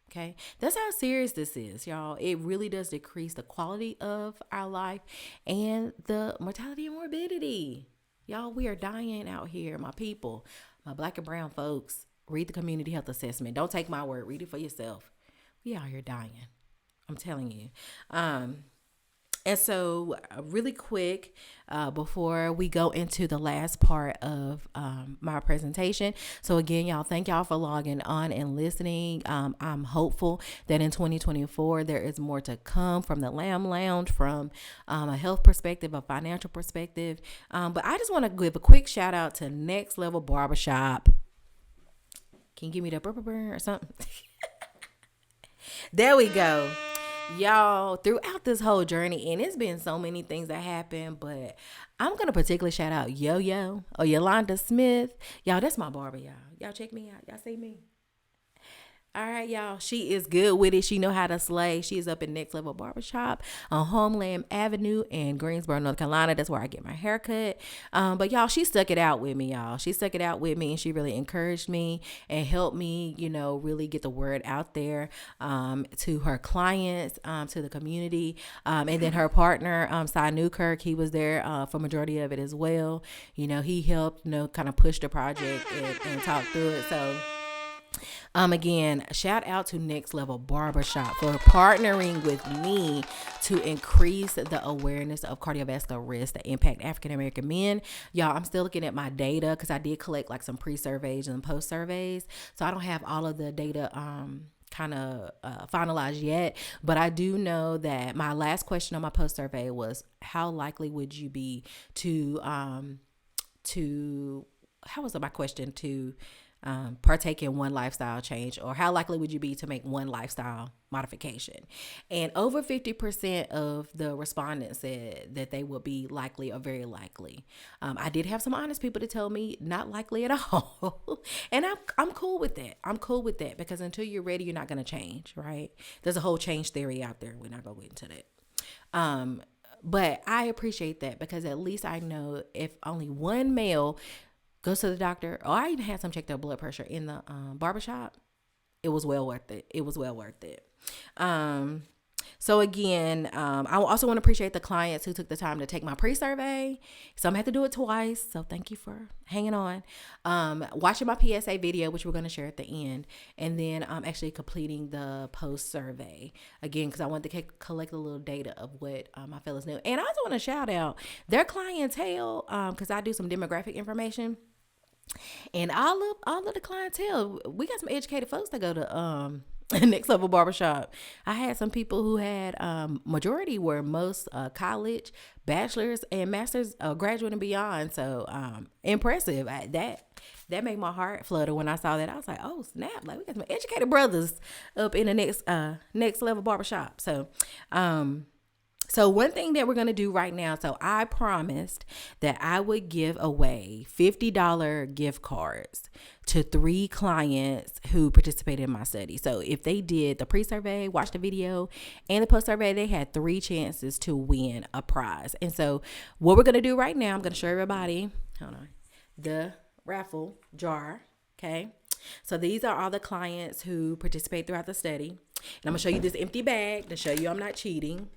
Okay, that's how serious this is, y'all. It really does decrease the quality of our life and the mortality and morbidity. Y'all, we are dying out here, my people, my Black and brown folks. Read the community health assessment. Don't take my word. Read it for yourself. We out here dying. I'm telling you. And so really quick, before we go into the last part of my presentation. So again, y'all, thank y'all for logging on and listening. I'm hopeful that in 2024, there is more to come from the Lamb Lounge, from a health perspective, a financial perspective. But I just want to give a quick shout out to Next Level Barbershop. Can you give me the burr or something? There we go. Y'all, throughout this whole journey, and it's been so many things that happened, but I'm going to particularly shout out Yo-Yo or Yolanda Smith. Y'all, that's my barber, y'all. Y'all check me out. Y'all see me? All right, y'all. She is good with it. She know how to slay. She's up in Next Level Barbershop on Homeland Avenue in Greensboro, North Carolina. That's where I get my hair cut. But y'all, she stuck it out with me, y'all. She stuck it out with me, and she really encouraged me and helped me, really get the word out there to her clients, to the community. And then her partner, Cy Newkirk, he was there for majority of it as well. He helped, kind of push the project and talk through it. So again, shout out to Next Level Barbershop for partnering with me to increase the awareness of cardiovascular risk that impact African American men. Y'all, I'm still looking at my data because I did collect some pre-surveys and post-surveys. So I don't have all of the data kind of finalized yet, but I do know that my last question on my post-survey was, how likely would you be to how was my question to partake in one lifestyle change, or how likely would you be to make one lifestyle modification? And over 50% of the respondents said that they would be likely or very likely. I did have some honest people to tell me not likely at all. And I'm cool with that. I'm cool with that because until you're ready, you're not going to change, right? There's a whole change theory out there. We're not going to get into that. But I appreciate that because at least I know if only one male goes to the doctor, or I even had some check their blood pressure in the barbershop, it was well worth it. It was well worth it. So again, I also want to appreciate the clients who took the time to take my pre-survey. So I'm gonna have to do it twice. So thank you for hanging on, watching my PSA video, which we're gonna share at the end, and then actually completing the post survey again because I want to collect a little data of what my fellas knew. And I also want to shout out their clientele because I do some demographic information. And all of the clientele, we got some educated folks that go to Next Level Barbershop. I had some people who had majority were most college, bachelor's, and master's, graduate and beyond. So impressive. That made my heart flutter when I saw that. I was like, oh snap! Like we got some educated brothers up in the Next Level Barbershop. So one thing that we're going to do right now, so I promised that I would give away $50 gift cards to 3 clients who participated in my study. So if they did the pre-survey, watched the video, and the post-survey, they had 3 chances to win a prize. And so what we're going to do right now, I'm going to show everybody, hold on, the raffle jar, okay? So these are all the clients who participate throughout the study. And I'm going to show you this empty bag to show you I'm not cheating.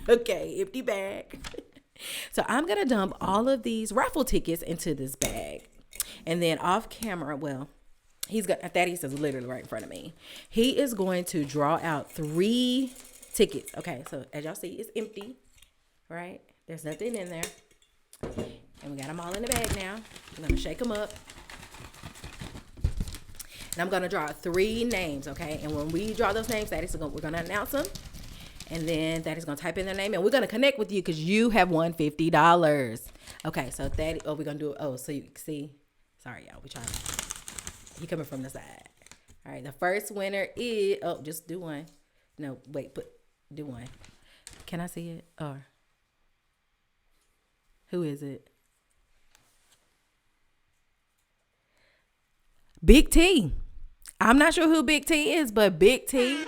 Okay, empty bag. So I'm going to dump all of these raffle tickets into this bag. And then off camera, well, Thaddeus is literally right in front of me. He is going to draw out 3 tickets. Okay, so as y'all see, it's empty, right? There's nothing in there. And we got them all in the bag now. I'm going to shake them up. And I'm going to draw 3 names, okay? And when we draw those names, we're going to announce them. And then that is going to type in their name. And we're going to connect with you because you have won $50. Okay, so we're going to do it. Oh, so you can see. Sorry, y'all. He coming from the side. All right, the first winner is, just do one. No, wait, do one. Can I see it? Or who is it? Big T. I'm not sure who Big T is, but Big T,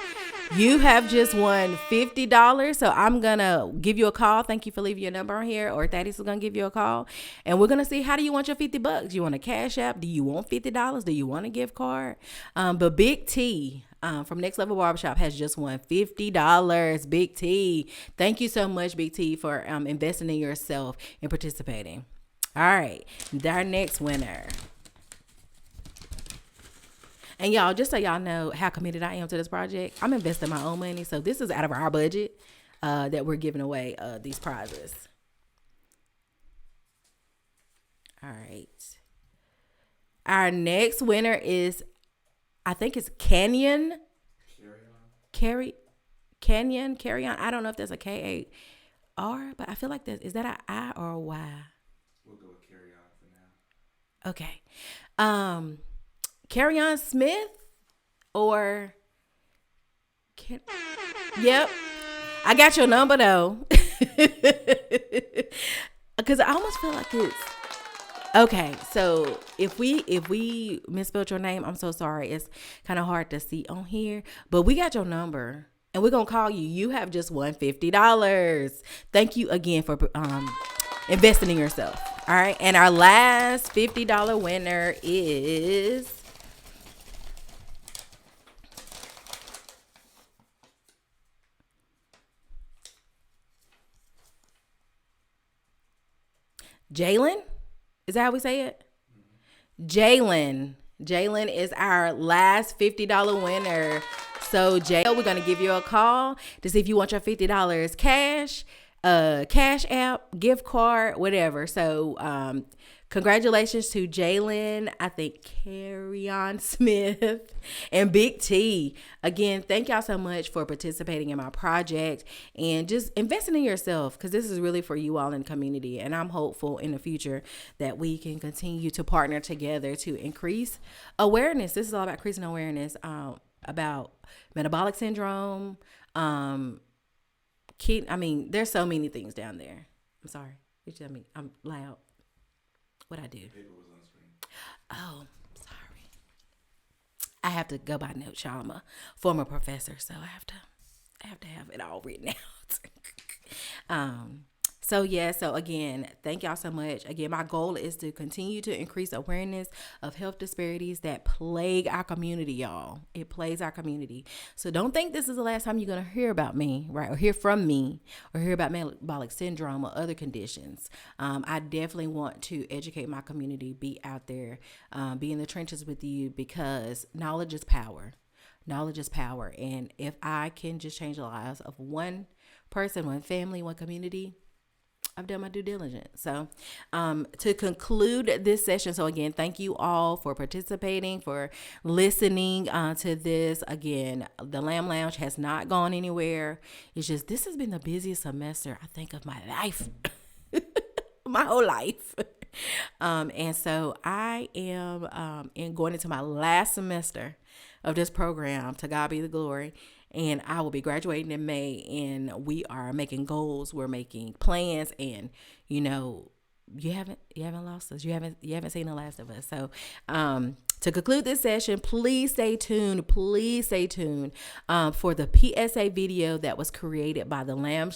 you have just won $50. So I'm going to give you a call. Thank you for leaving your number on here. Or Thaddeus is going to give you a call. And we're going to see, how do you want your $50? You want a cash app? Do you want $50? Do you want a gift card? But Big T from Next Level Barbershop has just won $50. Big T. Thank you so much, Big T, for investing in yourself and participating. All right. Our next winner. And y'all, just so y'all know how committed I am to this project, I'm investing my own money. So this is out of our budget that we're giving away these prizes. All right. Our next winner is, I think it's Canyon. Carry on. I don't know if there's a K-A-R, but I feel like is that an I or a Y? We'll go with carry on for now. Okay. Carry on Smith or yep, I got your number though. Because I almost feel like it's okay. So if we misspelled your name, I'm so sorry. It's kind of hard to see on here, but we got your number and we're gonna call you. You have just won $50. Thank you again for investing in yourself. All right, and our last $50 winner is Jalen. Is that how we say it? Jalen. Jalen is our last $50 winner. So we're going to give you a call to see if you want your $50 cash, cash app, gift card, whatever. So congratulations to Jalen, I think Carry on Smith, and Big T. Again, thank y'all so much for participating in my project and just investing in yourself, because this is really for you all in the community. And I'm hopeful in the future that we can continue to partner together to increase awareness. This is all about increasing awareness about metabolic syndrome. There's so many things down there. I'm sorry. I'm loud. What I do? Paper was on screen. Oh, sorry. I have to go by notes, y'all. I'm a former professor, so I have to have it all written out. So again, thank y'all so much. Again, my goal is to continue to increase awareness of health disparities that plague our community, y'all. It plagues our community. So don't think this is the last time you're going to hear about me, right? Or hear from me, or hear about metabolic syndrome or other conditions. I definitely want to educate my community, be out there, be in the trenches with you, because knowledge is power. Knowledge is power. And if I can just change the lives of one person, one family, one community, I've done my due diligence. So to conclude this session, so again, thank you all for participating, for listening to this. Again, the Lamb Lounge has not gone anywhere. It's just, this has been the busiest semester, I think, of my life. My whole life. And so I am going into my last semester of this program. To God be the glory. And I will be graduating in May, and we are making goals. We're making plans, and you haven't lost us. You haven't seen the last of us. So to conclude this session, please stay tuned. Please stay tuned for the PSA video that was created by the Lamb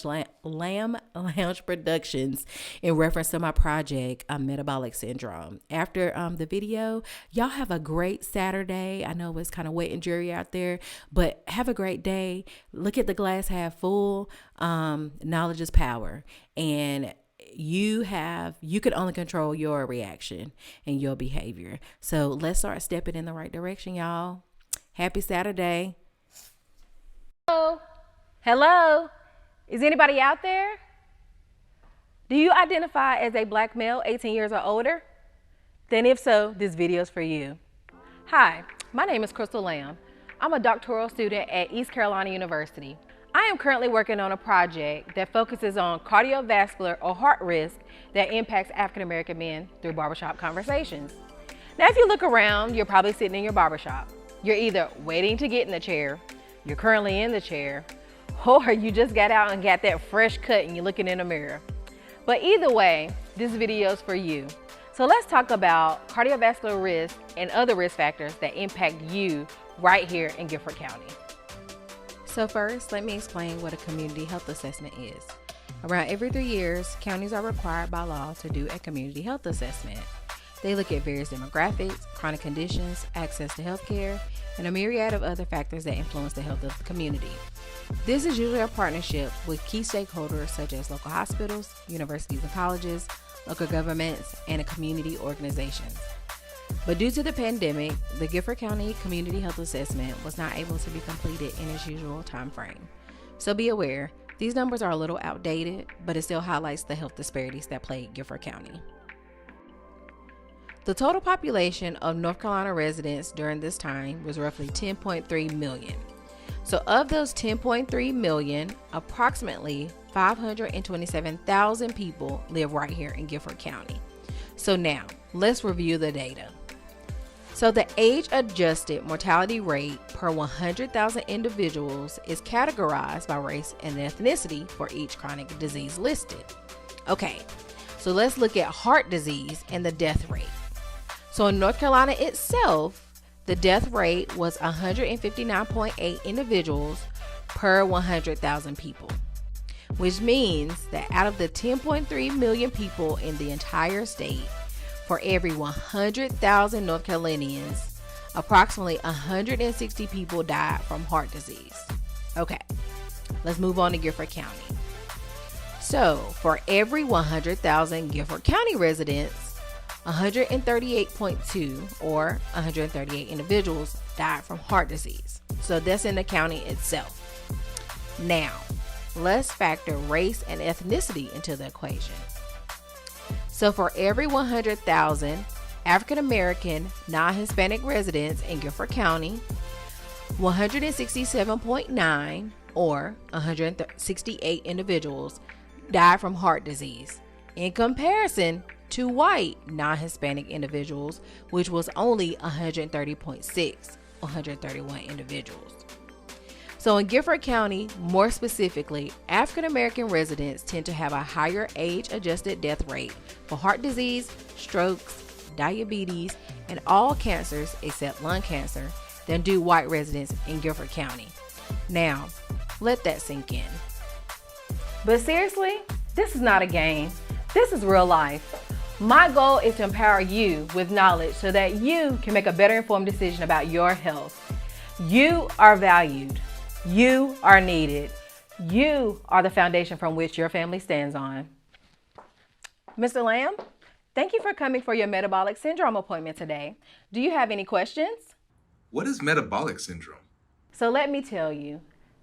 Lounge Productions in reference to my project, Metabolic Syndrome. After the video, y'all have a great Saturday. I know it's kind of wet and dreary out there, but have a great day. Look at the glass half full. Knowledge is power. And you can only control your reaction and your behavior. So let's start stepping in the right direction, y'all. Happy Saturday. Hello. Is anybody out there? Do you identify as a Black male 18 years or older? Then if so, this video is for you. Hi, my name is Crystal Lamb. I'm a doctoral student at East Carolina University. I am currently working on a project that focuses on cardiovascular or heart risk that impacts African American men through Barbershop Conversations. Now, if you look around, you're probably sitting in your barbershop. You're either waiting to get in the chair, you're currently in the chair, or you just got out and got that fresh cut and you're looking in a mirror. But either way, this video is for you. So let's talk about cardiovascular risk and other risk factors that impact you right here in Gifford County. So first, let me explain what a community health assessment is. Around every 3 years, counties are required by law to do a community health assessment. They look at various demographics, chronic conditions, access to health care, and a myriad of other factors that influence the health of the community. This is usually a partnership with key stakeholders such as local hospitals, universities and colleges, local governments, and community organizations. But due to the pandemic, the Gifford County Community Health Assessment was not able to be completed in its usual time frame. So be aware, these numbers are a little outdated, but it still highlights the health disparities that plague Gifford County. The total population of North Carolina residents during this time was roughly 10.3 million. So of those 10.3 million, approximately 527,000 people live right here in Gifford County. So now, let's review the data. So the age-adjusted mortality rate per 100,000 individuals is categorized by race and ethnicity for each chronic disease listed. Okay, so let's look at heart disease and the death rate. So in North Carolina itself, the death rate was 159.8 individuals per 100,000 people, which means that out of the 10.3 million people in the entire state, for every 100,000 North Carolinians, approximately 160 people died from heart disease. Okay, let's move on to Gifford County. So for every 100,000 Gifford County residents, 138.2 or 138 individuals died from heart disease. So that's in the county itself. Now, let's factor race and ethnicity into the equation. So for every 100,000 African American non-Hispanic residents in Gifford County, 167.9 or 168 individuals died from heart disease, in comparison to white non-Hispanic individuals, which was only 130.6 or 131 individuals. So in Gifford County, more specifically, African American residents tend to have a higher age-adjusted death rate for heart disease, strokes, diabetes, and all cancers except lung cancer than do white residents in Gifford County. Now, let that sink in. But seriously, This is not a game. This is real life. My goal is to empower you with knowledge so that you can make a better informed decision about your health. You are valued. You are needed. You are the foundation from which your family stands on. Mr. Lamb, thank you for coming for your metabolic syndrome appointment today. Do you have any questions? What is metabolic syndrome? So let me tell you,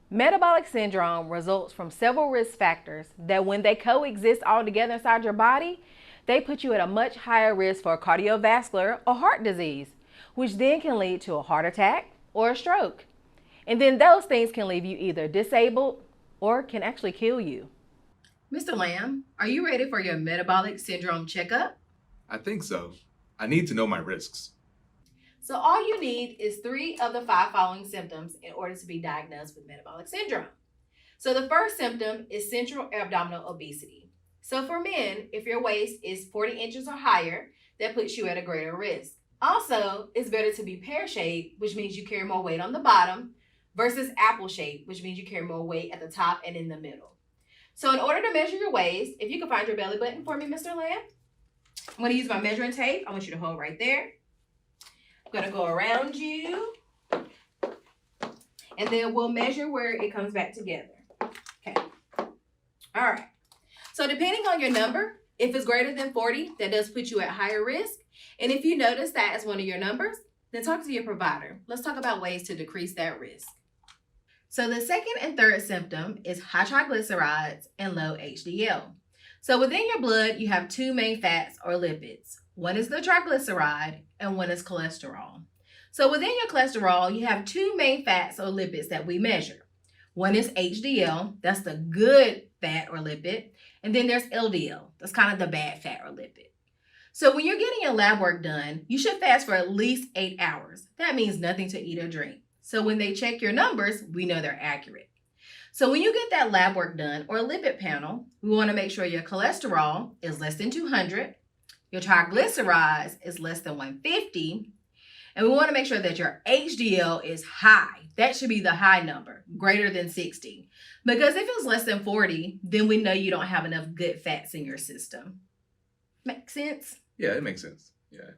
metabolic syndrome results from several risk factors that when they coexist all together inside your body, they put you at a much higher risk for cardiovascular or heart disease, which then can lead to a heart attack or a stroke. And then those things can leave you either disabled or can actually kill you. Mr. Lamb, are you ready for your metabolic syndrome checkup? I think so. I need to know my risks. So all you need is 3 of the 5 following symptoms in order to be diagnosed with metabolic syndrome. So the first symptom is central abdominal obesity. So for men, if your waist is 40 inches or higher, that puts you at a greater risk. Also, it's better to be pear-shaped, which means you carry more weight on the bottom, versus apple-shaped, which means you carry more weight at the top and in the middle. So in order to measure your waist, if you can find your belly button for me, Mr. Lamb, I'm going to use my measuring tape. I want you to hold right there. I'm going to go around you, and then we'll measure where it comes back together. Okay. All right. So depending on your number, if it's greater than 40, that does put you at higher risk. And if you notice that as one of your numbers, then talk to your provider. Let's talk about ways to decrease that risk. So the second and third symptom is high triglycerides and low HDL. So within your blood, you have 2 main fats or lipids. One is the triglyceride and one is cholesterol. So within your cholesterol, you have 2 main fats or lipids that we measure. One is HDL, that's the good fat or lipid. And then there's LDL, that's kind of the bad fat or lipid. So when you're getting your lab work done, you should fast for at least 8 hours. That means nothing to eat or drink. So when they check your numbers, we know they're accurate. So when you get that lab work done or a lipid panel, we want to make sure your cholesterol is less than 200, your triglycerides is less than 150, and we want to make sure that your HDL is high. That should be the high number, greater than 60. Because if it's less than 40, then we know you don't have enough good fats in your system. Make sense? Yeah, it makes sense. Yeah.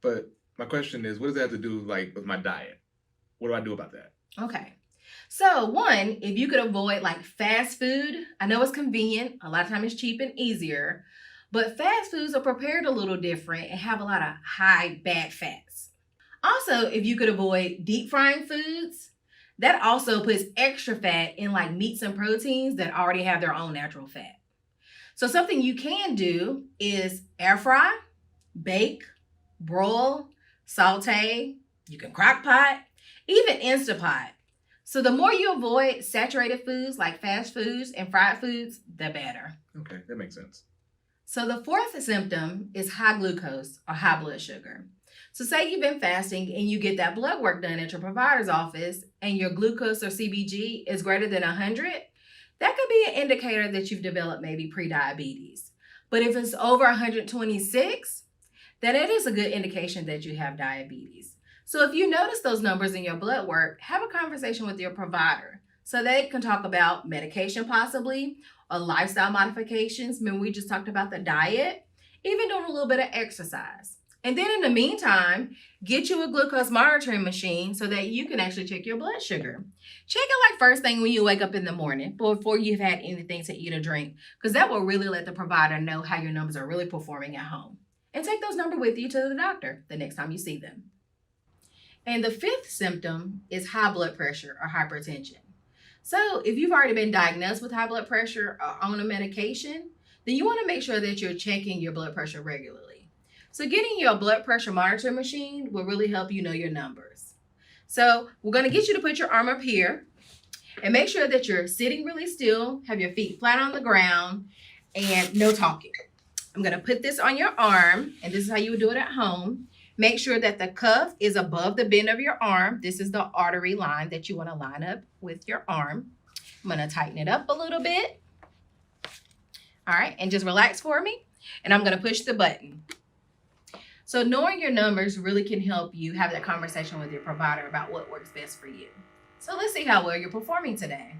But my question is, what does that have to do with my diet? What do I do about that? Okay. So one, if you could avoid fast food, I know it's convenient. A lot of times it's cheap and easier, but fast foods are prepared a little different and have a lot of high bad fats. Also, if you could avoid deep frying foods, that also puts extra fat in meats and proteins that already have their own natural fat. So something you can do is air fry, bake, broil, saute, you can crock pot, even Instapot. So the more you avoid saturated foods like fast foods and fried foods, the better. Okay, that makes sense. So the fourth symptom is high glucose or high blood sugar. So say you've been fasting and you get that blood work done at your provider's office and your glucose or CBG is greater than 100, that could be an indicator that you've developed maybe prediabetes. But if it's over 126, then it is a good indication that you have diabetes. So if you notice those numbers in your blood work, have a conversation with your provider so they can talk about medication possibly or lifestyle modifications. Remember, we just talked about the diet, even doing a little bit of exercise. And then in the meantime, get you a glucose monitoring machine so that you can actually check your blood sugar. Check it first thing when you wake up in the morning before you've had anything to eat or drink, because that will really let the provider know how your numbers are really performing at home. And take those numbers with you to the doctor the next time you see them. And the fifth symptom is high blood pressure or hypertension. So if you've already been diagnosed with high blood pressure or on a medication, then you want to make sure that you're checking your blood pressure regularly. So getting your blood pressure monitoring machine will really help you know your numbers. So we're going to get you to put your arm up here and make sure that you're sitting really still, have your feet flat on the ground, and no talking. I'm going to put this on your arm, and this is how you would do it at home. Make sure that the cuff is above the bend of your arm. This is the artery line that you want to line up with your arm. I'm going to tighten it up a little bit. All right, and just relax for me. And I'm going to push the button. So knowing your numbers really can help you have that conversation with your provider about what works best for you. So let's see how well you're performing today.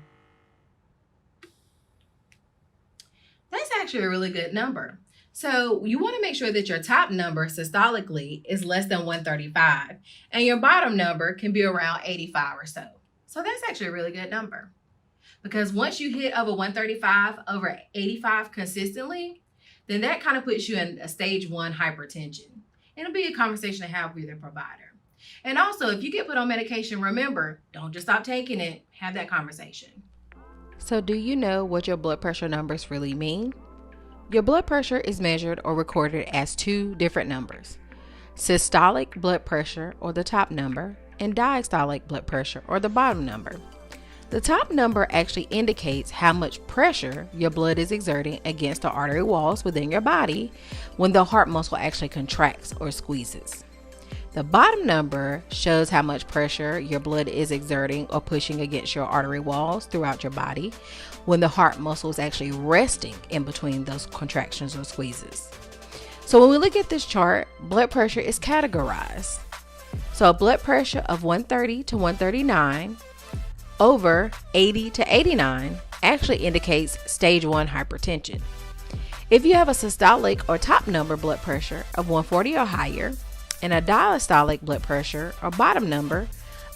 That's actually a really good number. So you want to make sure that your top number systolically is less than 135 and your bottom number can be around 85 or so. So that's actually a really good number. Because once you hit over 135 over 85 consistently, then that kind of puts you in a stage 1 hypertension. It'll be a conversation to have with your provider. And also, if you get put on medication, remember, don't just stop taking it. Have that conversation. So do you know what your blood pressure numbers really mean? Your blood pressure is measured or recorded as 2 different numbers: systolic blood pressure, or the top number, and diastolic blood pressure, or the bottom number. The top number actually indicates how much pressure your blood is exerting against the artery walls within your body when the heart muscle actually contracts or squeezes. The bottom number shows how much pressure your blood is exerting or pushing against your artery walls throughout your body when the heart muscle is actually resting in between those contractions or squeezes. So when we look at this chart, blood pressure is categorized. So a blood pressure of 130 to 139 over 80 to 89 actually indicates stage 1 hypertension. If you have a systolic or top number blood pressure of 140 or higher, and a diastolic blood pressure or bottom number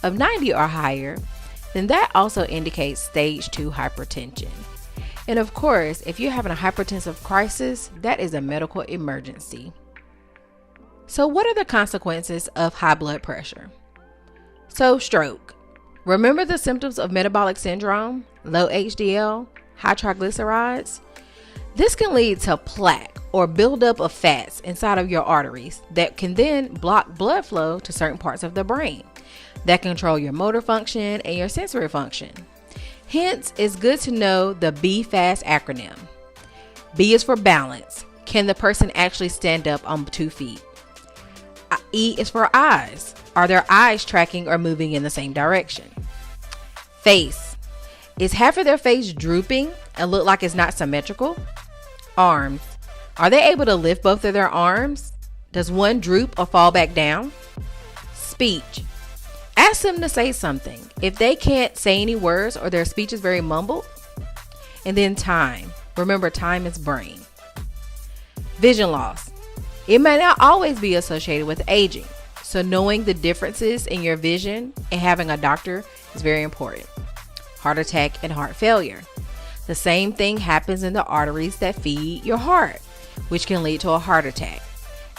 of 90 or higher, then that also indicates stage 2 hypertension. And of course, if you're having a hypertensive crisis, that is a medical emergency. So what are the consequences of high blood pressure? So stroke. Remember the symptoms of metabolic syndrome, low HDL, high triglycerides? This can lead to plaque or buildup of fats inside of your arteries that can then block blood flow to certain parts of the brain that control your motor function and your sensory function. Hence, it's good to know the BFAST acronym. B is for balance. Can the person actually stand up on 2 feet? E is for eyes. Are their eyes tracking or moving in the same direction? Face. Is half of their face drooping and look like it's not symmetrical? Arms. Are they able to lift both of their arms? Does one droop or fall back down? Speech. Ask them to say something if they can't say any words or their speech is very mumbled. And then time. Remember, time is brain. Vision loss. It may not always be associated with aging, so knowing the differences in your vision and having a doctor is very important. Heart attack and heart failure. The same thing happens in the arteries that feed your heart, which can lead to a heart attack.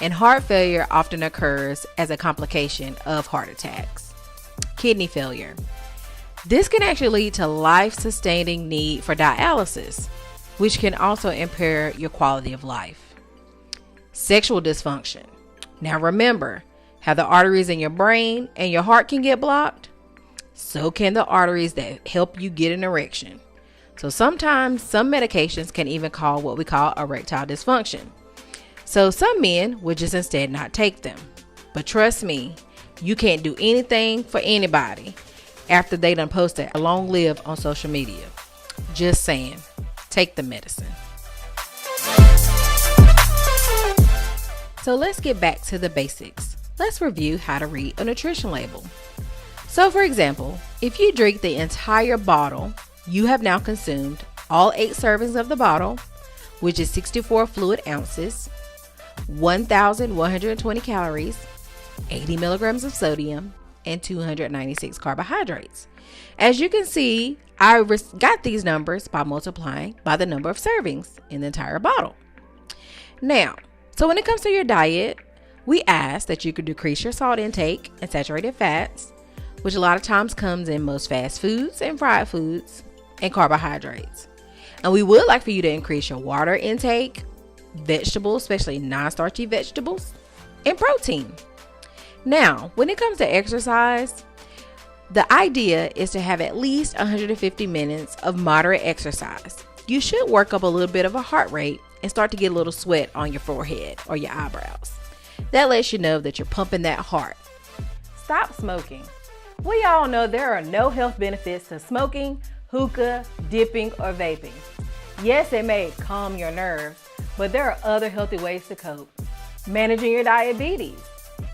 And heart failure often occurs as a complication of heart attacks. Kidney failure. This can actually lead to life-sustaining need for dialysis, which can also impair your quality of life. Sexual dysfunction. Now remember how the arteries in your brain and your heart can get blocked. So can the arteries that help you get an erection. So sometimes some medications can even cause what we call erectile dysfunction. So some men would just instead not take them. But trust me, you can't do anything for anybody after they done posted a long live on social media. Just saying, take the medicine. So let's get back to the basics. Let's review how to read a nutrition label. So for example, if you drink the entire bottle, you have now consumed all 8 servings of the bottle, which is 64 fluid ounces, 1,120 calories, 80 milligrams of sodium, and 296 carbohydrates. As you can see, I got these numbers by multiplying by the number of servings in the entire bottle. Now, so when it comes to your diet, we ask that you could decrease your salt intake and saturated fats, which a lot of times comes in most fast foods and fried foods, and carbohydrates. And we would like for you to increase your water intake, vegetables, especially non-starchy vegetables, and protein. Now, when it comes to exercise, the idea is to have at least 150 minutes of moderate exercise. You should work up a little bit of a heart rate and start to get a little sweat on your forehead or your eyebrows. That lets you know that you're pumping that heart. Stop smoking. We all know there are no health benefits to smoking, hookah, dipping, or vaping. Yes, it may calm your nerves, but there are other healthy ways to cope. Managing your diabetes.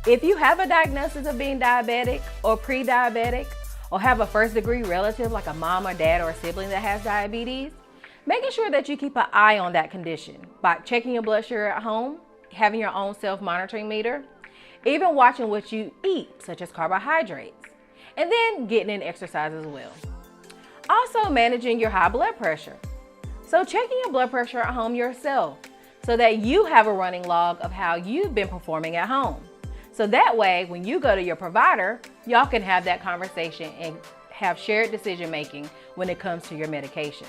If you have a diagnosis of being diabetic or pre-diabetic, or have a first-degree relative like a mom or dad or a sibling that has diabetes, Making sure that you keep an eye on that condition by checking your blood sugar at home, having your own self-monitoring meter, even watching what you eat, such as carbohydrates, and then getting in exercise as well. Also managing your high blood pressure. So checking your blood pressure at home yourself so that you have a running log of how you've been performing at home. So that way, when you go to your provider, y'all can have that conversation and have shared decision making when it comes to your medication.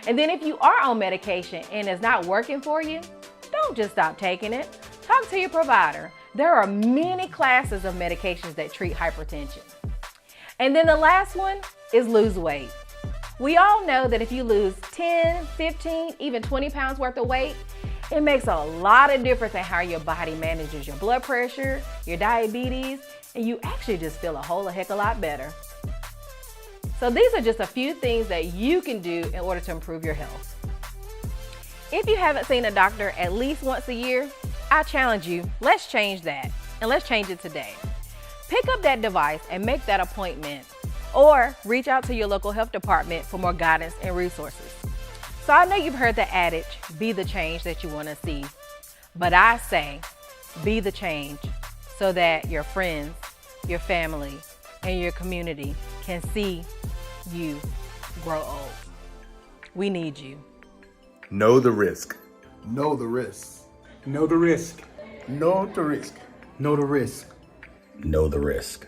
And then if you are on medication and it's not working for you, don't just stop taking it. Talk to your provider. There are many classes of medications that treat hypertension. And then the last one is lose weight. We all know that if you lose 10, 15, even 20 pounds worth of weight, it makes a lot of difference in how your body manages your blood pressure, your diabetes, and you actually just feel a whole heck of a lot better. So these are just a few things that you can do in order to improve your health. If you haven't seen a doctor at least once a year, I challenge you, let's change that, and let's change it today. Pick up that device and make that appointment, or reach out to your local health department for more guidance and resources. So I know you've heard the adage, be the change that you want to see, but I say, be the change so that your friends, your family, and your community can see you grow old. We need you. Know the risk. Know the risks. Know the risk. Know the risk. Know the risk. Know the risk.